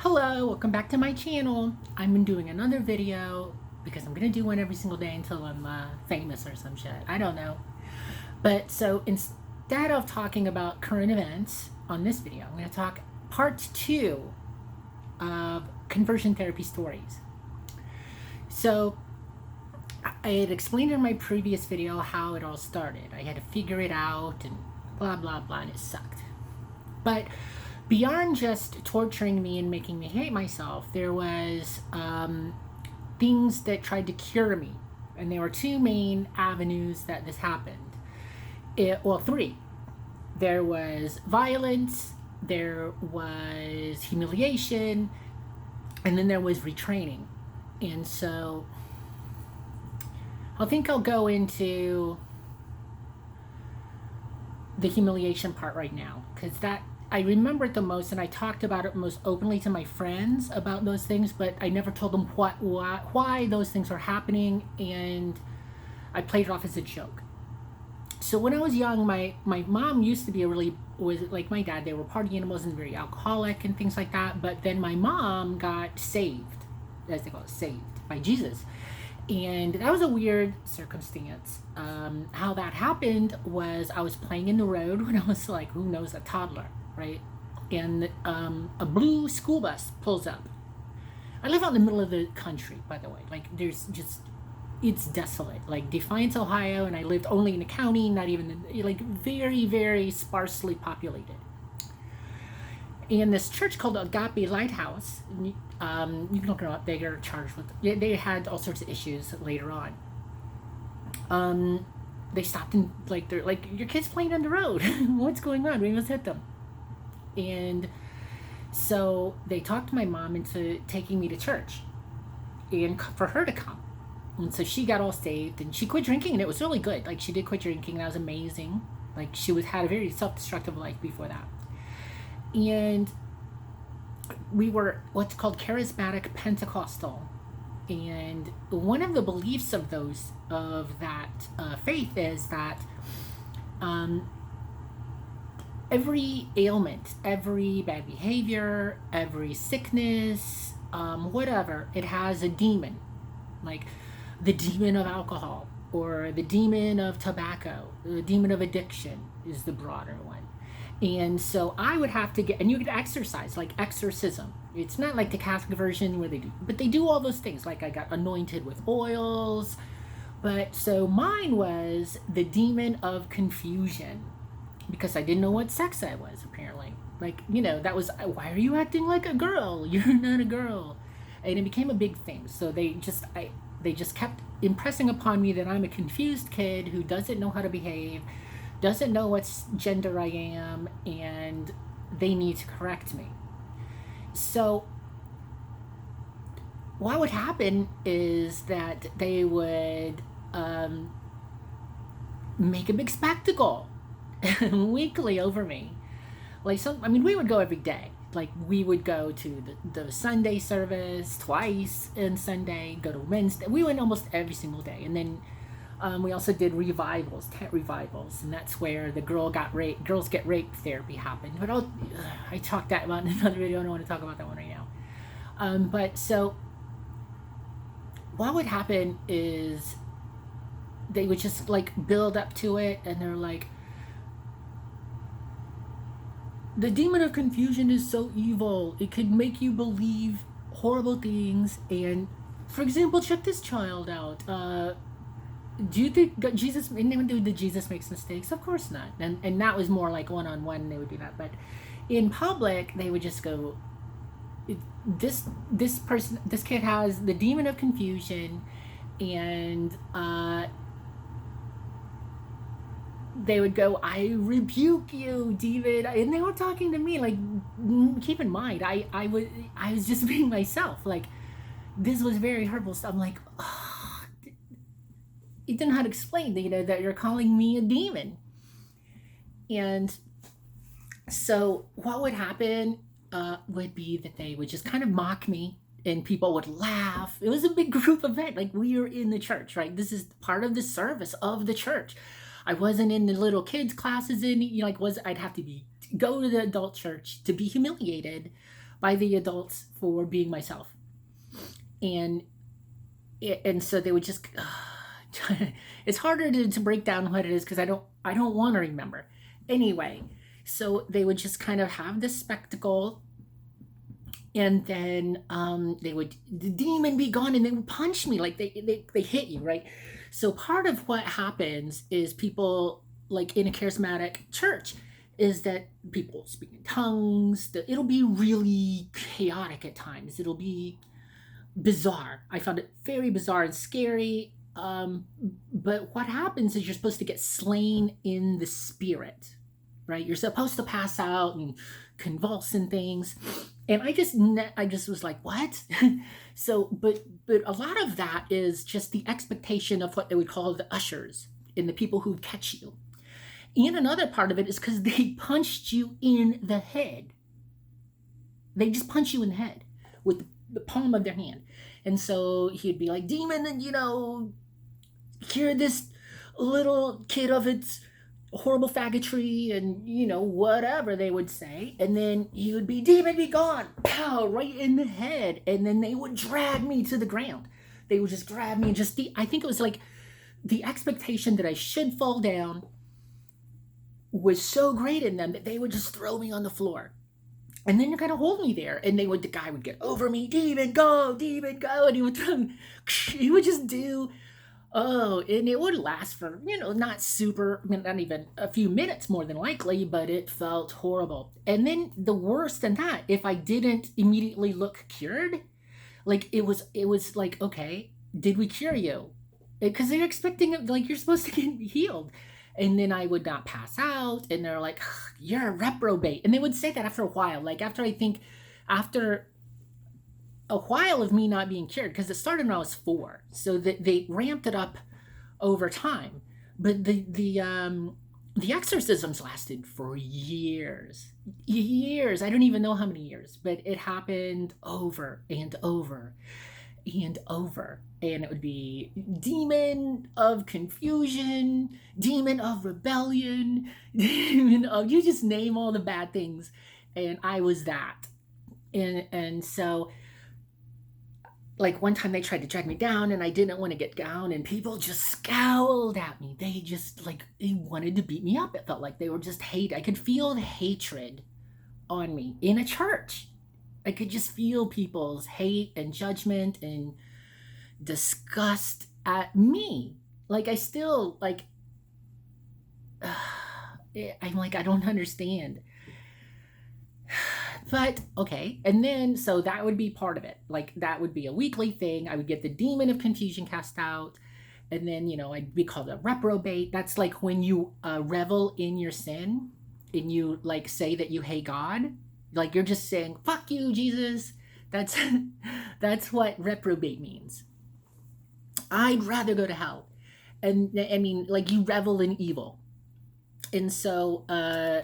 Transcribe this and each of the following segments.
Hello, welcome back to my channel. I'm doing another video because I'm gonna do one every single day until I'm famous or some shit. I don't know. But so instead of talking about current events on this video, I'm gonna talk part 2 of conversion therapy stories. So I had explained in my previous video how it all started. I had to figure it out and blah blah blah, and it sucked. But beyond just torturing me and making me hate myself, there was things that tried to cure me. And there were two main avenues that this happened. Three. There was violence, there was humiliation, and then there was retraining. And so I think I'll go into the humiliation part right now, because that I remember it the most, and I talked about it most openly to my friends about those things, but I never told them why those things were happening, and I played it off as a joke. So when I was young, my mom used to be was like my dad. They were party animals and very alcoholic and things like that. But then my mom got saved, as they call it, saved by Jesus. And that was a weird circumstance. How that happened was I was playing in the road when I was like, who knows, a toddler, right? And a blue school bus pulls up. I live out in the middle of the country, by the way. Like, it's desolate. Like Defiance, Ohio, and I lived only in a county, not even like very, very sparsely populated. And this church called Agape Lighthouse, you can look it up. They are charged with. They had all sorts of issues later on. They stopped and they're like, your kid's playing on the road. What's going on? We must hit them. And so they talked my mom into taking me to church, and for her to come. And so she got all saved, and she quit drinking, and it was really good. Like, she did quit drinking, and that was amazing. Like, she had a very self-destructive life before that. And we were what's called charismatic Pentecostal. And one of the beliefs of that faith is that every ailment, every bad behavior, every sickness, whatever, it has a demon. Like the demon of alcohol, or the demon of tobacco, the demon of addiction is the broader one. And so I would have to and you could exercise, like exorcism. It's not like the Catholic version where but they do all those things. Like I got anointed with oils. But so mine was the demon of confusion, because I didn't know what sex I was, apparently. Like, that was, why are you acting like a girl? You're not a girl. And it became a big thing. So they just kept impressing upon me that I'm a confused kid who doesn't know how to behave, doesn't know what gender I am, and they need to correct me. So what would happen is that they would make a big spectacle weekly over me. Like, we would go every day. Like, we would go to the Sunday service twice on Sunday, go to Wednesday. We went almost every single day. And then we also did revivals, tent revivals. And that's where the girls get raped therapy happened. But I talked that about in another video. I don't want to talk about that one right now. But so what would happen is they would just build up to it. And they're like, the demon of confusion is so evil. It could make you believe horrible things. And, for example, check this child out. Do you think Jesus, anyone do the Jesus makes mistakes? Of course not. And that was more like one-on-one, they would do that. But in public, they would just go, this kid has the demon of confusion, and they would go, I rebuke you, David. And they were talking to me. Like, keep in mind, I was just being myself. Like, this was very hurtful stuff. I'm like, oh, you didn't know how to explain, that you're calling me a demon. And so what would happen would be that they would just kind of mock me, and people would laugh. It was a big group event. Like, we were in the church, right? This is part of the service of the church. I wasn't in the little kids classes I'd have to go to the adult church to be humiliated by the adults for being myself. And and so they would just it's harder to break down what it is because I don't want to remember. Anyway, so they would just kind of have this spectacle, and then they would the demon be gone, and they would punch me like they hit you, right? So part of what happens is people like in a charismatic church is that people speak in tongues. That it'll be really chaotic at times. It'll be bizarre. I found it very bizarre and scary. But what happens is you're supposed to get slain in the spirit, right? You're supposed to pass out and convulse and things. And I just was like, what? So, but a lot of that is just the expectation of what they would call the ushers and the people who catch you. And another part of it is because they punched you in the head. They just punch you in the head with the palm of their hand. And so he'd be like, demon, and cure this little kid of its horrible faggotry, and whatever they would say. And then he would be, demon, be gone, pow, right in the head. And then they would drag me to the ground. They would just grab me and I think it was like the expectation that I should fall down was so great in them that they would just throw me on the floor. And then you kind of hold me there, and the guy would get over me, demon, go, and he would throw me, he would just do, and it would last for, not super, not even a few minutes more than likely, but it felt horrible. And then the worse than that, if I didn't immediately look cured, like it was like, okay, did we cure you? Because they're expecting it, like you're supposed to get healed. And then I would not pass out, and they're like, you're a reprobate. And they would say that after a while, like after a while of me not being cured, because it started when I was 4. So that they ramped it up over time. But the exorcisms lasted for years. Years. I don't even know how many years, but it happened over and over and over. And it would be demon of confusion, demon of rebellion, demon of, you just name all the bad things. And I was that. And so like one time they tried to drag me down, and I didn't want to get down, and people just scowled at me. They just they wanted to beat me up. It felt like they were just I could feel the hatred on me in a church. I could just feel people's hate and judgment and disgust at me. Like I still I'm like, I don't understand. But okay, and then so that would be part of it. Like that would be a weekly thing. I would get the demon of confusion cast out, and then I'd be called a reprobate. That's like when you revel in your sin and you like say that you hate God. Like you're just saying, fuck you, Jesus. That's that's what reprobate means. I'd rather go to hell. And I mean, like you revel in evil. And so I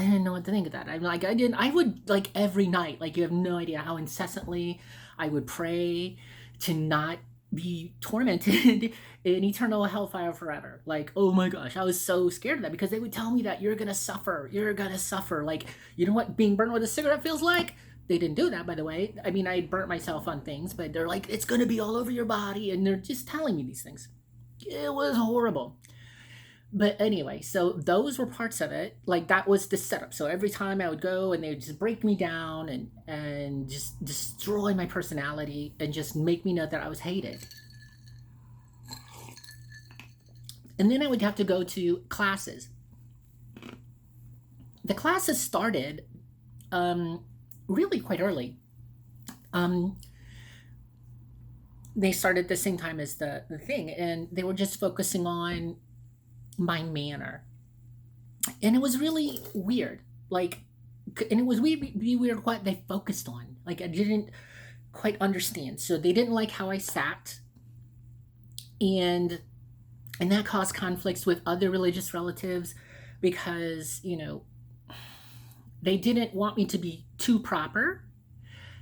didn't know what to think of that. I'm like, I would like every night, like you have no idea how incessantly I would pray to not be tormented in eternal hellfire forever. Like, oh my gosh, I was so scared of that because they would tell me that you're gonna suffer. Like, you know what being burned with a cigarette feels like? They didn't do that, by the way. I mean, I burnt myself on things, but they're like, it's gonna be all over your body, and they're just telling me these things. It was horrible. But anyway, so those were parts of it. Like that was the setup. So every time I would go, and they would just break me down and just destroy my personality and just make me know that I was hated. And then I would have to go to classes. The classes started really quite early. They started at the same time as the thing, and they were just focusing on my manner. And it was really weird. Like, and it was weird what they focused on. Like, I didn't quite understand. So they didn't like how I sat. And that caused conflicts with other religious relatives because, they didn't want me to be too proper.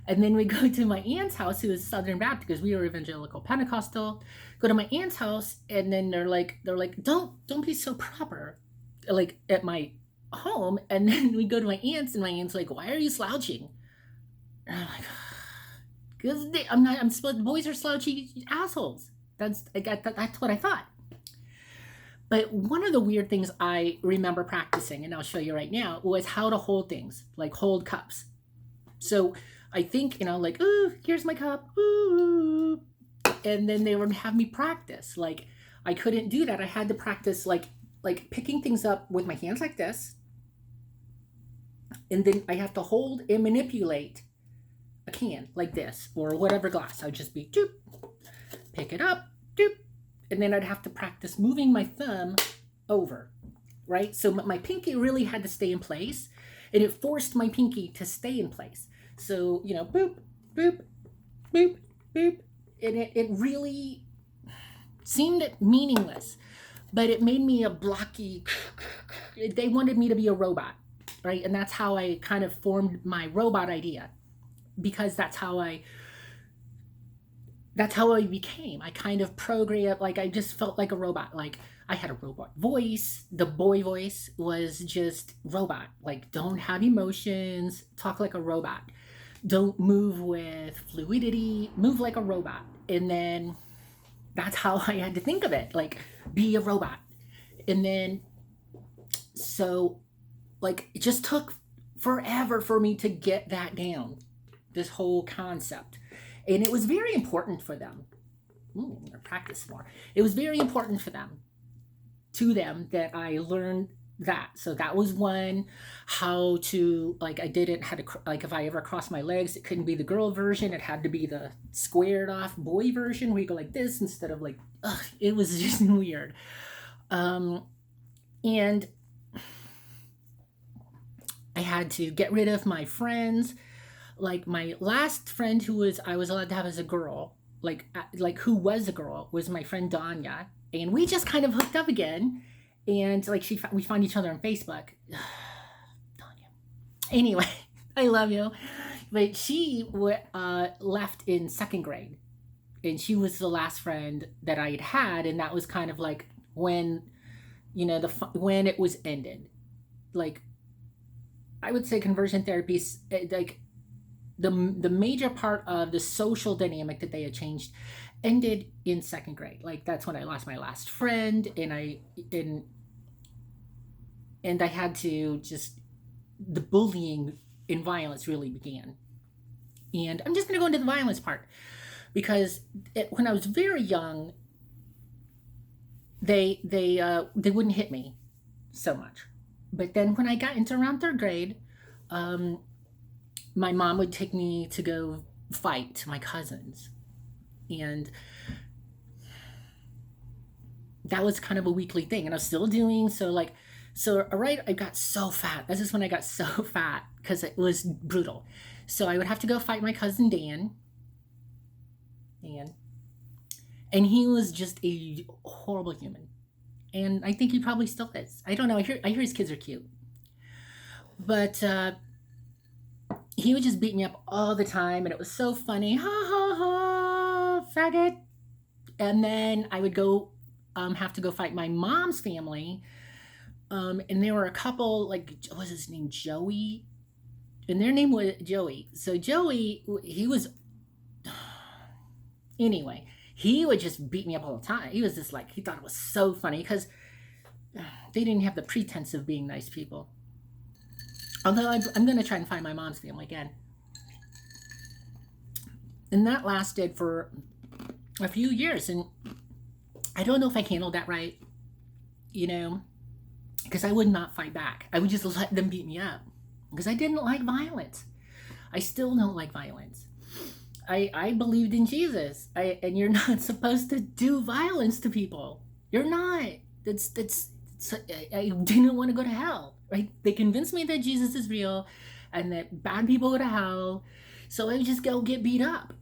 And then we go to my aunt's house, who is Southern Baptist, because we were evangelical Pentecostal. Go to my aunt's house, and then they're like, don't be so proper, like at my home, and then we go to my aunt's, and my aunt's like, "Why are you slouching?" And I'm like, "Because I'm not. I'm supposed. Boys are slouchy assholes." That's what I thought. But one of the weird things I remember practicing, and I'll show you right now, was how to hold things, like hold cups. So I think, like, "Ooh, here's my cup." Ooh. And then they would have me practice. Like, I couldn't do that. I had to practice, like picking things up with my hands like this. And then I have to hold and manipulate a can like this, or whatever glass. I'd just be doop, pick it up, doop. And then I'd have to practice moving my thumb over, right? So my pinky really had to stay in place, and it forced my pinky to stay in place. So, boop, boop, boop, boop. And it really seemed meaningless, but it made me a blocky. They wanted me to be a robot, right? And that's how I kind of formed my robot idea, because that's how I became. I kind of programmed, like, I just felt like a robot. Like, I had a robot voice. The boy voice was just robot. Like, don't have emotions, talk like a robot. Don't move with fluidity, move like a robot. And then that's how I had to think of it, like, be a robot. And then, so, like, it just took forever for me to get that down, this whole concept. And it was very important for them. Ooh, I'm gonna practice more. It was very important to them, that I learned that. So that was one. How to, like, I didn't had to, like, if I ever crossed my legs, it couldn't be the girl version. It had to be the squared off boy version, where you go like this instead of like, it was just weird. And I had to get rid of my friends. Like, my last friend, I was allowed to have as a girl, like who was a girl, was my friend Danya, and we just kind of hooked up again. And like, we found each other on Facebook. Danya. Anyway, I love you. But she left in second grade, and she was the last friend that I had, and that was kind of like when, when it was ended. Like, I would say conversion therapy, like, the major part of the social dynamic that they had changed ended in second grade. Like, that's when I lost my last friend, and I had to just, the bullying and violence really began. And I'm just going to go into the violence part, because when I was very young, they wouldn't hit me so much. But then when I got into around third grade, my mom would take me to go fight my cousins. And that was kind of a weekly thing, and I was still doing. Right, I got so fat. This is when I got so fat, because it was brutal. So I would have to go fight my cousin Dan. And he was just a horrible human. And I think he probably still is. I don't know. I hear his kids are cute. But he would just beat me up all the time, and it was so funny. Ha ha ha, faggot. And then I would go, have to go fight my mom's family. And there were a couple, like, what was his name? Joey. And their name was Joey. So Joey, he was, anyway, he would just beat me up all the time. He was just like, he thought it was so funny, because they didn't have the pretense of being nice people. Although I'm going to try and find my mom's family again. And that lasted for a few years. And I don't know if I handled that right, because I would not fight back. I would just let them beat me up, because I didn't like violence. I still don't like violence. I believed in Jesus. And you're not supposed to do violence to people. You're not. I didn't want to go to hell. Right? They convinced me that Jesus is real, and that bad people go to hell. So I would just go get beat up.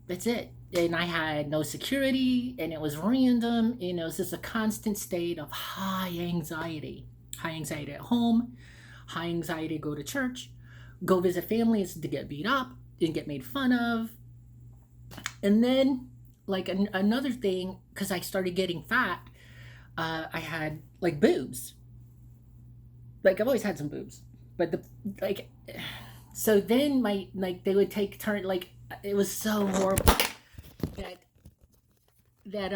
That's it. And I had no security, and it was random. It was just a constant state of high anxiety. High anxiety at home, high anxiety to go to church, go visit families to get beat up and get made fun of. And then, like, another thing, because I started getting fat, I had, like, boobs. like I've always had some boobs, but like, so then they would take turn, like it was so horrible that that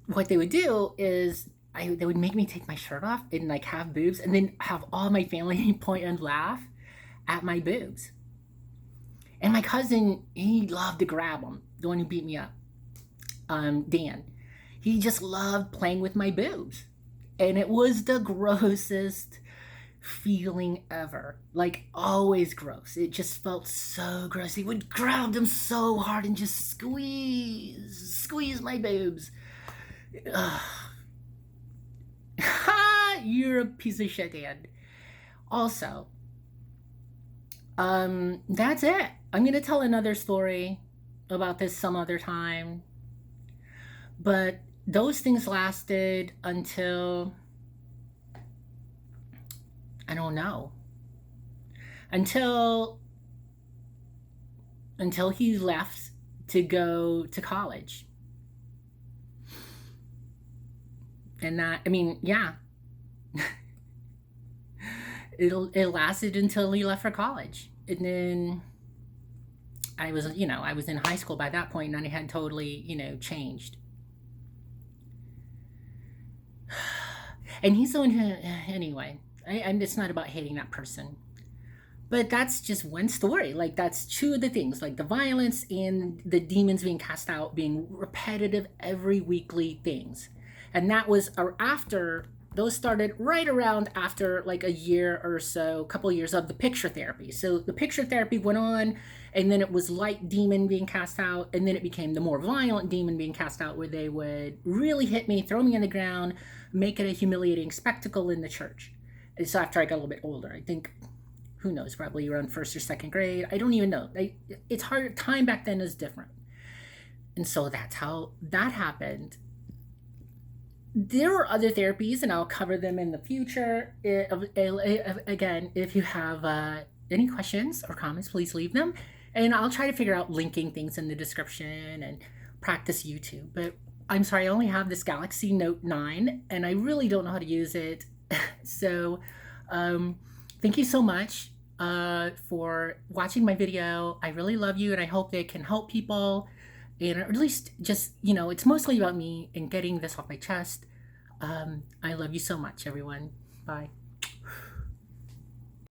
what they would do is they would make me take my shirt off and like have boobs, and then have all my family point and laugh at my boobs. And my cousin, he loved to grab them. The one who beat me up, Dan, he just loved playing with my boobs, and it was the grossest feeling ever. Like always gross. It just felt so gross. He would grab them so hard and just squeeze my boobs. Ugh. Ha! You're a piece of shit, Dan. Also, that's it. I'm gonna tell another story about this some other time. But those things lasted until, I don't know, until he left to go to college. And that, I mean, yeah, it lasted until he left for college. And then I was in high school by that point, and I had totally, changed. And he's the one who, anyway, it's not about hating that person. But that's just one story. Like, that's two of the things, like the violence and the demons being cast out, being repetitive every weekly things. And that was after, those started right around after like a year or so, a couple of years of the picture therapy. So the picture therapy went on, and then it was light demon being cast out, and then it became the more violent demon being cast out, where they would really hit me, throw me on the ground, make it a humiliating spectacle in the church. And so after I got a little bit older, I think, who knows, probably around first or second grade. I don't even know. It's hard. Time back then is different. And so that's how that happened. There were other therapies, and I'll cover them in the future. Again, if you have any questions or comments, please leave them. And I'll try to figure out linking things in the description and practice YouTube. But I'm sorry, I only have this Galaxy Note 9, and I really don't know how to use it. So thank you so much for watching my video. I really love you, and I hope it can help people. And at least just, it's mostly about me and getting this off my chest. I love you so much, everyone. Bye.